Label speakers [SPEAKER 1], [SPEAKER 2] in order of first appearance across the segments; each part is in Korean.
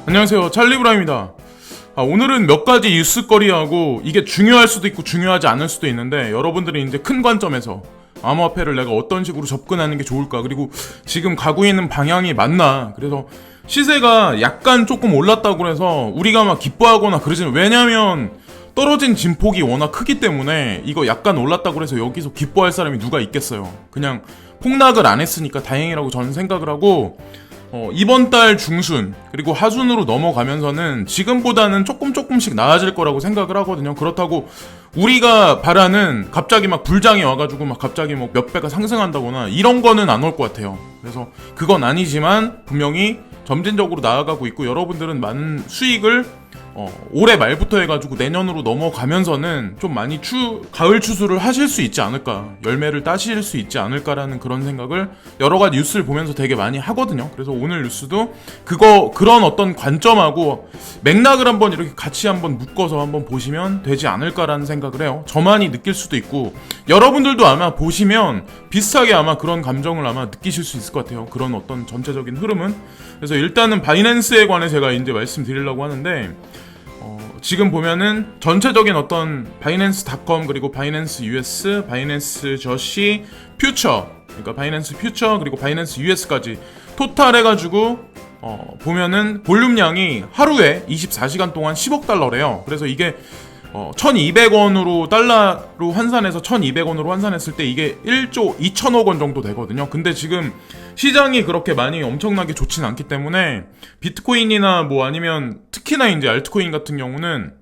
[SPEAKER 1] 안녕하세요, 찰리브라입니다. 오늘은 몇 가지 뉴스거리하고 이게 중요할 수도 있고 중요하지 않을 수도 있는데, 여러분들이 이제 큰 관점에서 암호화폐를 내가 어떤 식으로 접근하는 게 좋을까, 그리고 지금 가고 있는 방향이 맞나, 그래서 시세가 약간 조금 올랐다고 해서 우리가 막 기뻐하거나 그러지는, 왜냐면 떨어진 진폭이 워낙 크기 때문에 이거 약간 올랐다고 해서 여기서 기뻐할 사람이 누가 있겠어요. 그냥 폭락을 안 했으니까 다행이라고 저는 생각을 하고, 이번 달 중순 그리고 하순으로 넘어가면서는 지금보다는 조금씩 나아질 거라고 생각을 하거든요. 그렇다고 우리가 바라는 갑자기 막 불장이 와가지고 막 갑자기 뭐 몇 배가 상승한다거나 이런 거는 안 올 것 같아요. 그래서 그건 아니지만 분명히 점진적으로 나아가고 있고, 여러분들은 많은 수익을 올해 말부터 해가지고 내년으로 넘어가면서는 좀 많이 가을 추수를 하실 수 있지 않을까, 열매를 따실 수 있지 않을까라는 그런 생각을 여러 가지 뉴스를 보면서 되게 많이 하거든요. 그래서 오늘 뉴스도 그런 어떤 관점하고 맥락을 한번 이렇게 같이 한번 묶어서 한번 보시면 되지 않을까라는 생각을 해요. 저만이 느낄 수도 있고 여러분들도 아마 보시면 비슷하게 아마 그런 감정을 아마 느끼실 수 있을 것 같아요. 그런 어떤 전체적인 흐름은. 그래서 일단은 바이낸스에 관해 제가 이제 말씀드리려고 하는데, 지금 보면은 전체적인 어떤 바이낸스.com 그리고 바이낸스 US, 바이낸스 저시, 퓨처, 그러니까 바이낸스 퓨처 그리고 바이낸스 US까지 토탈 해가지고 보면은 볼륨량이 하루에 24시간 동안 10억 달러래요. 그래서 이게 1200원으로 달러로 환산해서 1200원으로 환산했을 때 이게 1조 2천억 원 정도 되거든요. 근데 지금 시장이 그렇게 많이 엄청나게 좋진 않기 때문에 비트코인이나 뭐 아니면 특히나 이제 알트코인 같은 경우는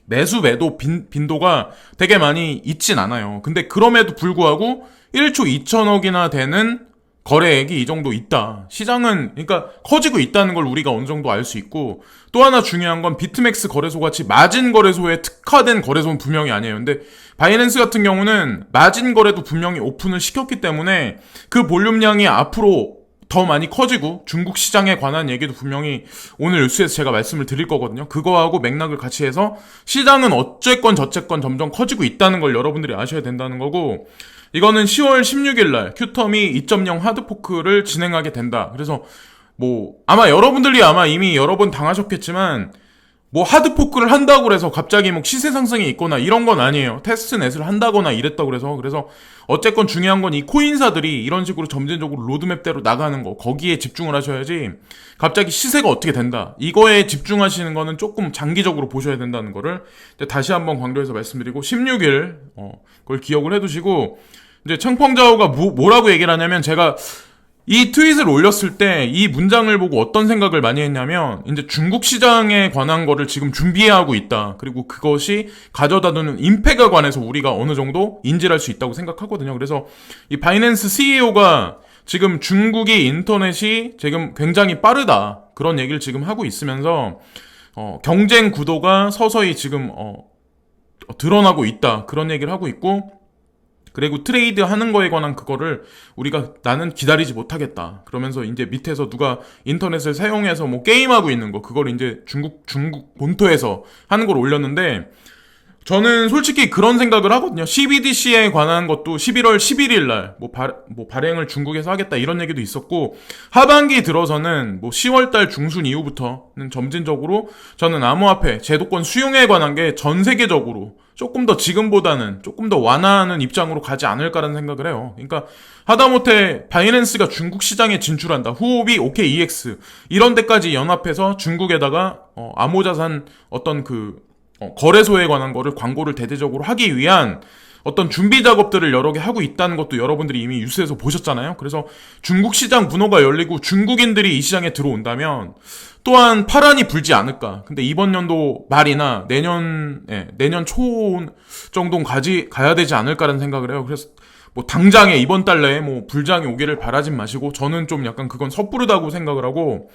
[SPEAKER 1] 매수 매도 빈도가 되게 많이 있진 않아요. 근데 그럼에도 불구하고 1조 2천억이나 되는 거래액이 이 정도 있다. 시장은 그러니까 커지고 있다는 걸 우리가 어느 정도 알 수 있고, 또 하나 중요한 건 비트맥스 거래소 같이 마진 거래소에 특화된 거래소는 분명히 아니에요. 근데 바이낸스 같은 경우는 마진 거래도 분명히 오픈을 시켰기 때문에 그 볼륨량이 앞으로 더 많이 커지고, 중국 시장에 관한 얘기도 분명히 오늘 뉴스에서 제가 말씀을 드릴 거거든요. 그거하고 맥락을 같이 해서 시장은 어쨌건 저쨌건 점점 커지고 있다는 걸 여러분들이 아셔야 된다는 거고, 이거는 10월 16일 날 큐텀이 2.0 하드포크를 진행하게 된다. 그래서 뭐 아마 여러분들이 아마 이미 여러 번 당하셨겠지만, 뭐 하드포크를 한다고 해서 갑자기 뭐 시세 상승이 있거나 이런 건 아니에요. 테스트넷을 한다거나 이랬다고 그래서 어쨌건 중요한 건 이 코인사들이 이런 식으로 점진적으로 로드맵대로 나가는 거, 거기에 집중을 하셔야지 갑자기 시세가 어떻게 된다, 이거에 집중하시는 거는 조금 장기적으로 보셔야 된다는 거를 다시 한번 강조해서 말씀드리고, 16일 그걸 기억을 해두시고, 이제 청펑자오가 뭐라고 얘기를 하냐면, 제가 이 트윗을 올렸을 때 이 문장을 보고 어떤 생각을 많이 했냐면, 이제 중국 시장에 관한 거를 지금 준비하고 있다. 그리고 그것이 가져다 두는 임팩에 관해서 우리가 어느 정도 인지를 할 수 있다고 생각하거든요. 그래서 이 바이낸스 CEO가 지금 중국이 인터넷이 지금 굉장히 빠르다, 그런 얘기를 지금 하고 있으면서 경쟁 구도가 서서히 지금 드러나고 있다, 그런 얘기를 하고 있고, 그리고 트레이드 하는 거에 관한 그거를 우리가 나는 기다리지 못하겠다, 그러면서 이제 밑에서 누가 인터넷을 사용해서 뭐 게임하고 있는 거, 그걸 이제 중국 본토에서 하는 걸 올렸는데, 저는 솔직히 그런 생각을 하거든요. CBDC에 관한 것도 11월 11일 날 발행을 중국에서 하겠다, 이런 얘기도 있었고, 하반기 들어서는 뭐 10월 달 중순 이후부터는 점진적으로 저는 암호화폐 제도권 수용에 관한 게 전 세계적으로 조금 더 지금보다는 조금 더 완화하는 입장으로 가지 않을까라는 생각을 해요. 그러니까 하다못해 바이낸스가 중국 시장에 진출한다, 후오비, OKEX 이런 데까지 연합해서 중국에다가 암호자산 어떤 거래소에 관한 거를 광고를 대대적으로 하기 위한 어떤 준비 작업들을 여러 개 하고 있다는 것도 여러분들이 이미 뉴스에서 보셨잖아요. 그래서 중국 시장 문호가 열리고 중국인들이 이 시장에 들어온다면 또한 파란이 불지 않을까. 근데 이번 연도 말이나 내년 초 정도는 가야 되지 않을까라는 생각을 해요. 그래서 뭐 당장에 이번 달 내에 뭐 불장이 오기를 바라진 마시고, 저는 좀 약간 그건 섣부르다고 생각을 하고,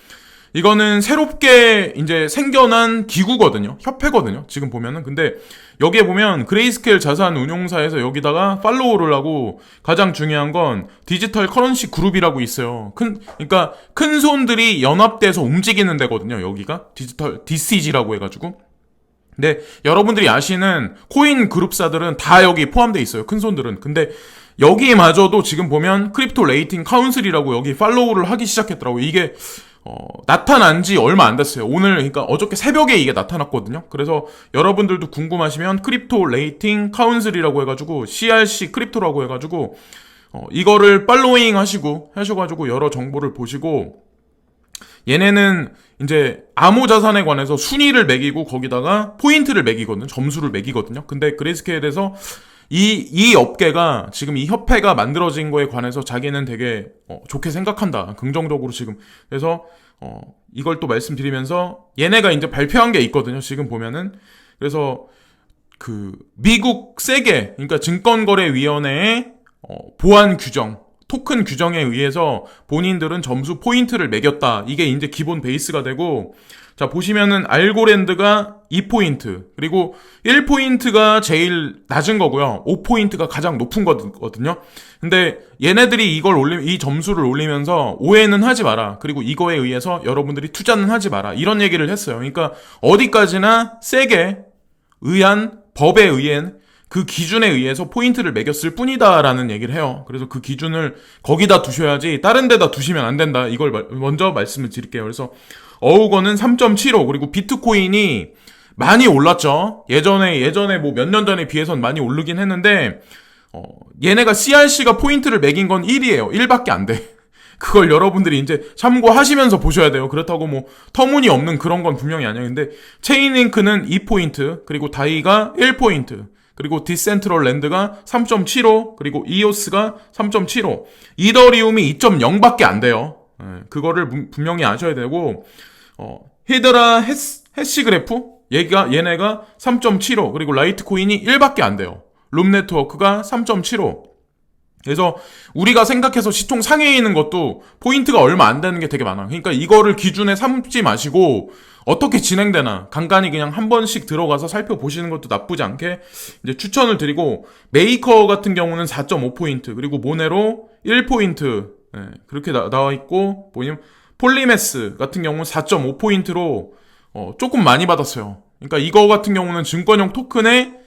[SPEAKER 1] 이거는 새롭게 이제 생겨난 기구거든요. 협회거든요. 지금 보면은. 근데 여기에 보면 그레이스케일 자산 운용사에서 여기다가 팔로우를 하고, 가장 중요한 건 디지털 커런시 그룹이라고 있어요. 그러니까 큰 손들이 연합돼서 움직이는 데거든요. 여기가 디지털 DCG라고 해가지고. 근데 여러분들이 아시는 코인 그룹사들은 다 여기 포함되어 있어요. 큰 손들은. 근데 여기마저도 지금 보면 크립토 레이팅 카운슬이라고 여기 팔로우를 하기 시작했더라고요. 이게 나타난 지 얼마 안 됐어요. 오늘, 그러니까 어저께 새벽에 이게 나타났거든요. 그래서 여러분들도 궁금하시면 크립토 레이팅 카운슬이라고 해가지고, CRC 크립토라고 해가지고, 이거를 팔로잉 하셔가지고 여러 정보를 보시고, 얘네는 이제 암호 자산에 관해서 순위를 매기고 거기다가 포인트를 매기거든요. 점수를 매기거든요. 근데 그레이스케일에서 이 업계가 지금 이 협회가 만들어진 거에 관해서 자기는 되게 좋게 생각한다. 긍정적으로 지금. 그래서 이걸 또 말씀드리면서 얘네가 이제 발표한 게 있거든요. 지금 보면은. 그래서 그 미국 세계, 그러니까 증권거래위원회의 보안 규정, 토큰 규정에 의해서 본인들은 점수 포인트를 매겼다. 이게 이제 기본 베이스가 되고, 자, 보시면은 알고랜드가 2포인트, 그리고 1포인트가 제일 낮은 거고요. 5포인트가 가장 높은 거거든요. 근데 얘네들이 이 점수를 올리면서 오해는 하지 마라. 그리고 이거에 의해서 여러분들이 투자는 하지 마라. 이런 얘기를 했어요. 그러니까 어디까지나 세게 의한 법에 의한 그 기준에 의해서 포인트를 매겼을 뿐이다라는 얘기를 해요. 그래서 그 기준을 거기다 두셔야지 다른 데다 두시면 안 된다. 이걸 먼저 말씀을 드릴게요. 그래서 어우거는 3.75, 그리고 비트코인이 많이 올랐죠. 예전에 뭐 몇 년 전에 비해선 많이 오르긴 했는데 얘네가 CRC가 포인트를 매긴 건 1이에요. 1밖에 안 돼. 그걸 여러분들이 이제 참고하시면서 보셔야 돼요. 그렇다고 뭐 터무니없는 그런 건 분명히 아니에요. 근데 체인링크는 2포인트, 그리고 다이가 1포인트, 그리고 디센트럴랜드가 3.75, 그리고 이오스가 3.75, 이더리움이 2.0밖에 안 돼요. 그거를 분명히 아셔야 되고, 히드라 해시그래프 얘네가 3.75, 그리고 라이트코인이 1밖에 안 돼요. 룸네트워크가 3.75. 그래서 우리가 생각해서 시총 상위에 있는 것도 포인트가 얼마 안 되는 게 되게 많아요. 그러니까 이거를 기준에 삼지 마시고 어떻게 진행되나 간간히 그냥 한 번씩 들어가서 살펴보시는 것도 나쁘지 않게 이제 추천을 드리고, 메이커 같은 경우는 4.5포인트, 그리고 모네로 1포인트, 그렇게 나와 있고, 뭐냐면 폴리메스 같은 경우는 4.5포인트로 조금 많이 받았어요. 그러니까 이거 같은 경우는 증권형 토큰에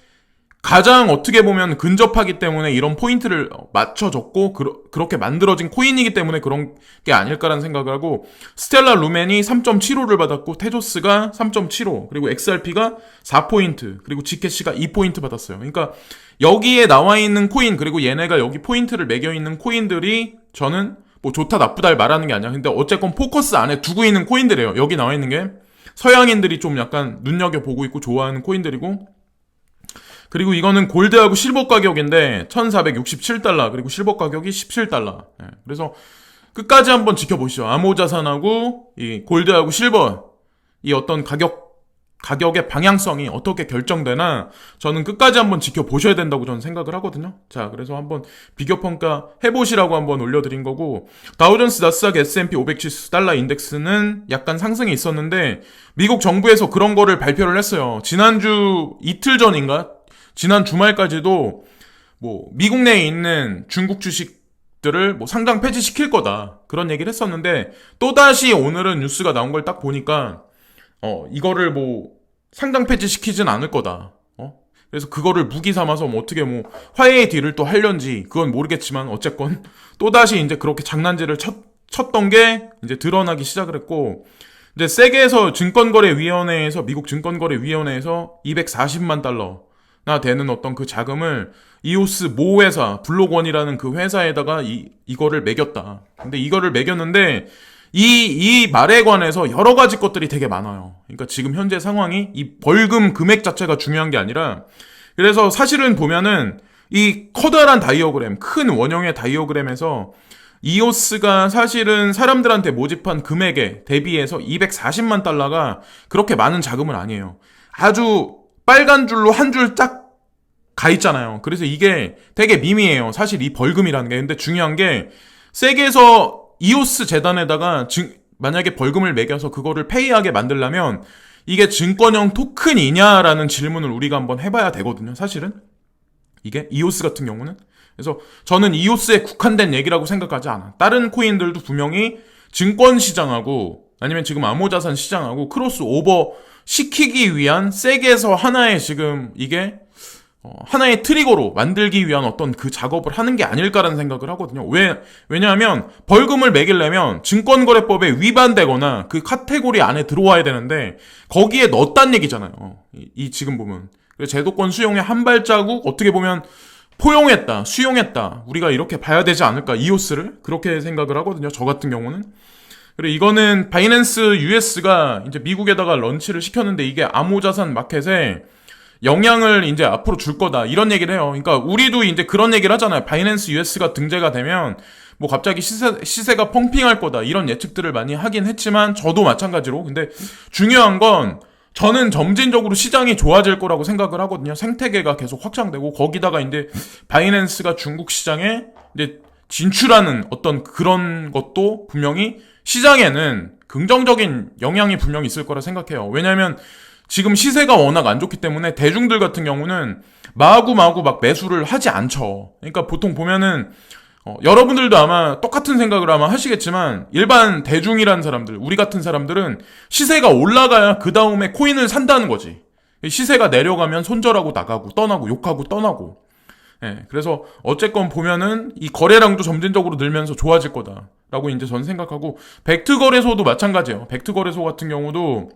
[SPEAKER 1] 가장 어떻게 보면 근접하기 때문에 이런 포인트를 맞춰줬고, 그렇게 만들어진 코인이기 때문에 그런 게 아닐까라는 생각을 하고, 스텔라 루멘이 3.75를 받았고, 테조스가 3.75, 그리고 XRP가 4포인트, 그리고 지캐시가 2포인트 받았어요. 그러니까 여기에 나와 있는 코인, 그리고 얘네가 여기 포인트를 매겨 있는 코인들이 저는 뭐 좋다 나쁘다 말하는 게 아니야. 근데 어쨌건 포커스 안에 두고 있는 코인들이에요. 여기 나와 있는 게 서양인들이 좀 약간 눈여겨보고 있고 좋아하는 코인들이고, 그리고 이거는 골드하고 실버 가격인데 1467달러, 그리고 실버 가격이 17달러. 그래서 끝까지 한번 지켜보시죠. 암호자산하고 이 골드하고 실버, 이 어떤 가격의 방향성이 어떻게 결정되나 저는 끝까지 한번 지켜보셔야 된다고 저는 생각을 하거든요. 자, 그래서 한번 비교평가 해보시라고 한번 올려드린 거고, 다우존스, 나스닥, S&P 500 지수, 달러 인덱스는 약간 상승이 있었는데 미국 정부에서 그런 거를 발표를 했어요. 지난주 이틀 전인가? 지난 주말까지도 뭐 미국 내에 있는 중국 주식들을 뭐 상장 폐지시킬 거다, 그런 얘기를 했었는데, 또다시 오늘은 뉴스가 나온 걸 딱 보니까 이거를 뭐 상장 폐지시키진 않을 거다. 그래서 그거를 무기 삼아서 뭐 어떻게 뭐 화해의 딜을 또 하려는지 그건 모르겠지만, 어쨌건 또다시 이제 그렇게 장난질을 쳤던 게 이제 드러나기 시작을 했고, 이제 세계에서 증권거래위원회에서, 미국 증권거래위원회에서 240만 달러나 되는 어떤 그 자금을 이오스 모 회사, 블록원이라는 그 회사에다가 이거를 매겼다. 근데 이거를 매겼는데 이 말에 관해서 여러 가지 것들이 되게 많아요. 그러니까 지금 현재 상황이 이 벌금 금액 자체가 중요한 게 아니라, 그래서 사실은 보면은 이 커다란 다이어그램, 큰 원형의 다이어그램에서 이오스가 사실은 사람들한테 모집한 금액에 대비해서 240만 달러가 그렇게 많은 자금은 아니에요. 아주 빨간 줄로 한 줄 쫙 가 있잖아요. 그래서 이게 되게 미미해요. 사실 이 벌금이라는 게. 근데 중요한 게, 세계에서 이오스 재단에다가 만약에 벌금을 매겨서 그거를 페이하게 만들려면 이게 증권형 토큰이냐라는 질문을 우리가 한번 해봐야 되거든요. 사실은 이게 이오스 같은 경우는. 그래서 저는 이오스에 국한된 얘기라고 생각하지 않아. 다른 코인들도 분명히 증권 시장하고 아니면 지금 암호자산 시장하고 크로스 오버 시키기 위한 세계에서 하나의 지금 이게 하나의 트리거로 만들기 위한 어떤 그 작업을 하는 게 아닐까라는 생각을 하거든요. 왜냐하면 벌금을 매기려면 증권거래법에 위반되거나 그 카테고리 안에 들어와야 되는데 거기에 넣었단 얘기잖아요. 이 지금 보면. 그래서 제도권 수용에 한 발자국 어떻게 보면 포용했다, 수용했다. 우리가 이렇게 봐야 되지 않을까, 이오스를? 그렇게 생각을 하거든요. 저 같은 경우는. 그리고 이거는 바이낸스 US가 이제 미국에다가 런치를 시켰는데 이게 암호자산 마켓에 영향을 이제 앞으로 줄 거다 이런 얘기를 해요. 그러니까 우리도 이제 그런 얘기를 하잖아요. 바이낸스 US가 등재가 되면 뭐 갑자기 시세가 펑핑할 거다 이런 예측들을 많이 하긴 했지만 저도 마찬가지로. 근데 중요한 건 저는 점진적으로 시장이 좋아질 거라고 생각을 하거든요. 생태계가 계속 확장되고 거기다가 이제 바이낸스가 중국 시장에 이제 진출하는 어떤 그런 것도 분명히 시장에는 긍정적인 영향이 분명히 있을 거라 생각해요. 왜냐하면 지금 시세가 워낙 안 좋기 때문에 대중들 같은 경우는 마구마구 막 매수를 하지 않죠. 그러니까 보통 보면은 여러분들도 아마 똑같은 생각을 아마 하시겠지만 일반 대중이란 사람들, 우리 같은 사람들은 시세가 올라가야 그 다음에 코인을 산다는 거지. 시세가 내려가면 손절하고 나가고 떠나고 욕하고 떠나고. 그래서 어쨌건 보면은 이 거래량도 점진적으로 늘면서 좋아질 거다라고 이제 저는 생각하고, 벡트 거래소도 마찬가지예요. 벡트 거래소 같은 경우도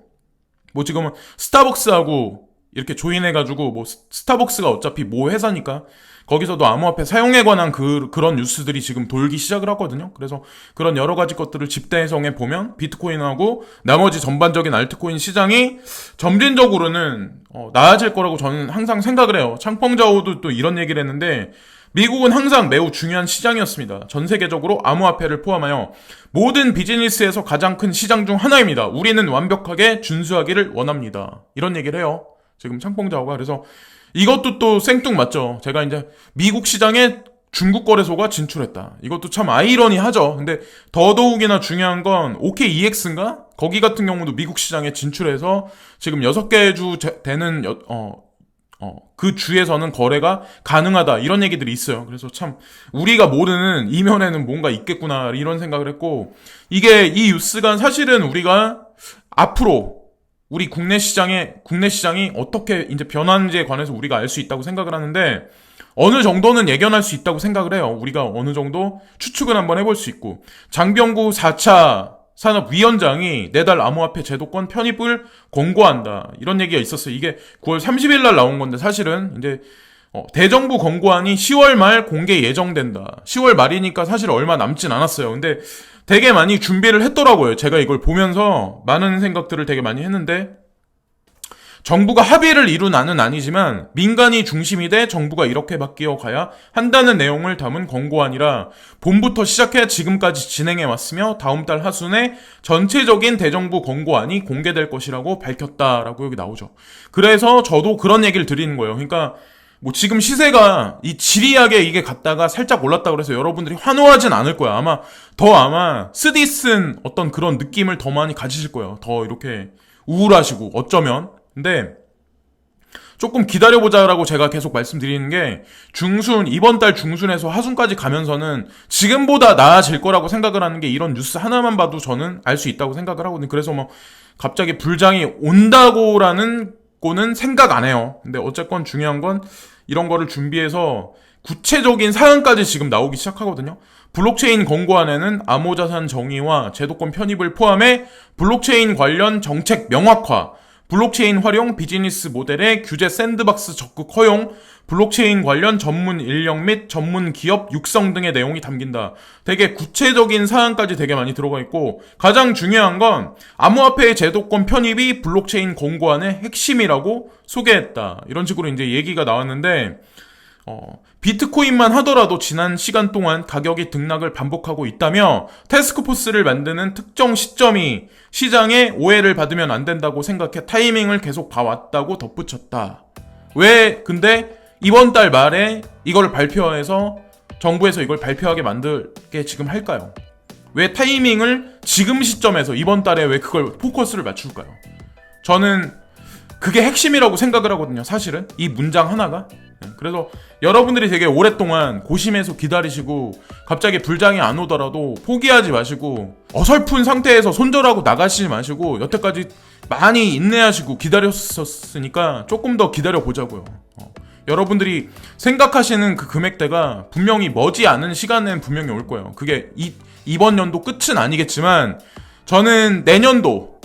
[SPEAKER 1] 뭐 지금은 스타벅스하고 이렇게 조인해가지고 뭐 스타벅스가 어차피 모 회사니까 거기서도 암호화폐 사용에 관한 그런 뉴스들이 지금 돌기 시작을 하거든요. 그래서 그런 여러 가지 것들을 집대성에 보면 비트코인하고 나머지 전반적인 알트코인 시장이 점진적으로는 나아질 거라고 저는 항상 생각을 해요. 창펑자오도 또 이런 얘기를 했는데 미국은 항상 매우 중요한 시장이었습니다. 전 세계적으로 암호화폐를 포함하여 모든 비즈니스에서 가장 큰 시장 중 하나입니다. 우리는 완벽하게 준수하기를 원합니다. 이런 얘기를 해요. 지금 창펑자오가. 그래서 이것도 또 생뚱맞죠. 제가 이제 미국 시장에 중국 거래소가 진출했다. 이것도 참 아이러니하죠. 근데 더더욱이나 중요한 건 OKEX인가? 거기 같은 경우도 미국 시장에 진출해서 지금 6개 주 되는 그 주에서는 거래가 가능하다 이런 얘기들이 있어요. 그래서 참 우리가 모르는 이면에는 뭔가 있겠구나 이런 생각을 했고, 이게 이 뉴스가 사실은 우리가 앞으로 우리 국내 시장이 어떻게 이제 변하는지에 관해서 우리가 알 수 있다고 생각을 하는데, 어느 정도는 예견할 수 있다고 생각을 해요. 우리가 어느 정도 추측은 한번 해볼 수 있고, 장병구 4차 산업위원장이 내달 암호화폐 제도권 편입을 권고한다 이런 얘기가 있었어요. 이게 9월 30일 날 나온 건데 사실은 이제 대정부 권고안이 10월 말 공개 예정된다. 10월 말이니까 사실 얼마 남진 않았어요. 근데 되게 많이 준비를 했더라고요. 제가 이걸 보면서 많은 생각들을 되게 많이 했는데, 정부가 합의를 이룬 안은 아니지만 민간이 중심이 돼 정부가 이렇게 바뀌어 가야 한다는 내용을 담은 권고안이라 봄부터 시작해 지금까지 진행해 왔으며 다음 달 하순에 전체적인 대정부 권고안이 공개될 것이라고 밝혔다라고 여기 나오죠. 그래서 저도 그런 얘기를 드리는 거예요. 그러니까 뭐 지금 시세가 이 지리하게 이게 갔다가 살짝 올랐다 그래서 여러분들이 환호하진 않을 거야. 아마 쓰디쓴 어떤 그런 느낌을 더 많이 가지실 거예요. 더 이렇게 우울하시고 어쩌면. 근데 조금 기다려보자라고 제가 계속 말씀드리는 게, 이번 달 중순에서 하순까지 가면서는 지금보다 나아질 거라고 생각을 하는 게, 이런 뉴스 하나만 봐도 저는 알 수 있다고 생각을 하거든요. 그래서 뭐 갑자기 불장이 온다고라는 거는 생각 안 해요. 근데 어쨌건 중요한 건 이런 거를 준비해서 구체적인 사안까지 지금 나오기 시작하거든요. 블록체인 권고안에는 암호자산 정의와 제도권 편입을 포함해 블록체인 관련 정책 명확화, 블록체인 활용 비즈니스 모델의 규제 샌드박스 적극 허용, 블록체인 관련 전문 인력 및 전문 기업 육성 등의 내용이 담긴다. 되게 구체적인 사안까지 되게 많이 들어가 있고, 가장 중요한 건 암호화폐의 제도권 편입이 블록체인 권고안의 핵심이라고 소개했다. 이런 식으로 이제 얘기가 나왔는데, 비트코인만 하더라도 지난 시간 동안 가격이 등락을 반복하고 있다며 태스크포스를 만드는 특정 시점이 시장에 오해를 받으면 안 된다고 생각해 타이밍을 계속 봐왔다고 덧붙였다. 왜 근데 이번 달 말에 이걸 발표해서 정부에서 이걸 발표하게 만들게 지금 할까요? 왜 타이밍을 지금 시점에서 이번 달에 왜 그걸 포커스를 맞출까요? 저는 그게 핵심이라고 생각을 하거든요. 사실은 이 문장 하나가. 그래서 여러분들이 되게 오랫동안 고심해서 기다리시고 갑자기 불장이 안 오더라도 포기하지 마시고 어설픈 상태에서 손절하고 나가시지 마시고 여태까지 많이 인내하시고 기다렸었으니까 조금 더 기다려보자고요. 여러분들이 생각하시는 그 금액대가 분명히 머지않은 시간엔 분명히 올 거예요. 그게 이번 연도 끝은 아니겠지만 저는 내년도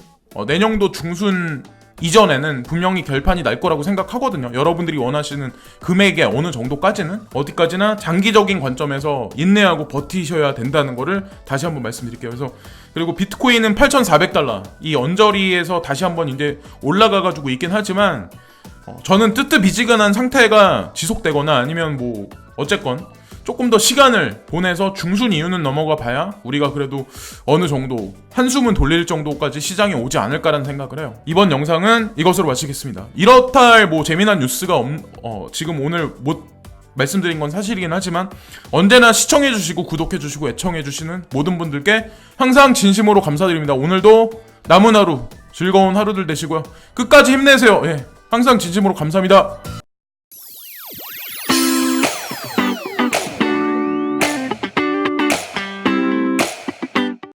[SPEAKER 1] 중순 이전에는 분명히 결판이 날 거라고 생각하거든요. 여러분들이 원하시는 금액의 어느 정도까지는 어디까지나 장기적인 관점에서 인내하고 버티셔야 된다는 거를 다시 한번 말씀드릴게요. 그래서 그리고 비트코인은 8,400달러 이 언저리에서 다시 한번 이제 올라가가지고 있긴 하지만 저는 뜨뜻미지근한 상태가 지속되거나 아니면 뭐 어쨌건 조금 더 시간을 보내서 중순 이후는 넘어가 봐야 우리가 그래도 어느 정도 한숨은 돌릴 정도까지 시장에 오지 않을까라는 생각을 해요. 이번 영상은 이것으로 마치겠습니다. 이렇다 할 뭐 재미난 뉴스가 지금 오늘 못 말씀드린 건 사실이긴 하지만 언제나 시청해주시고 구독해주시고 애청해주시는 모든 분들께 항상 진심으로 감사드립니다. 오늘도 남은 하루 즐거운 하루들 되시고요. 끝까지 힘내세요. 예, 항상 진심으로 감사합니다.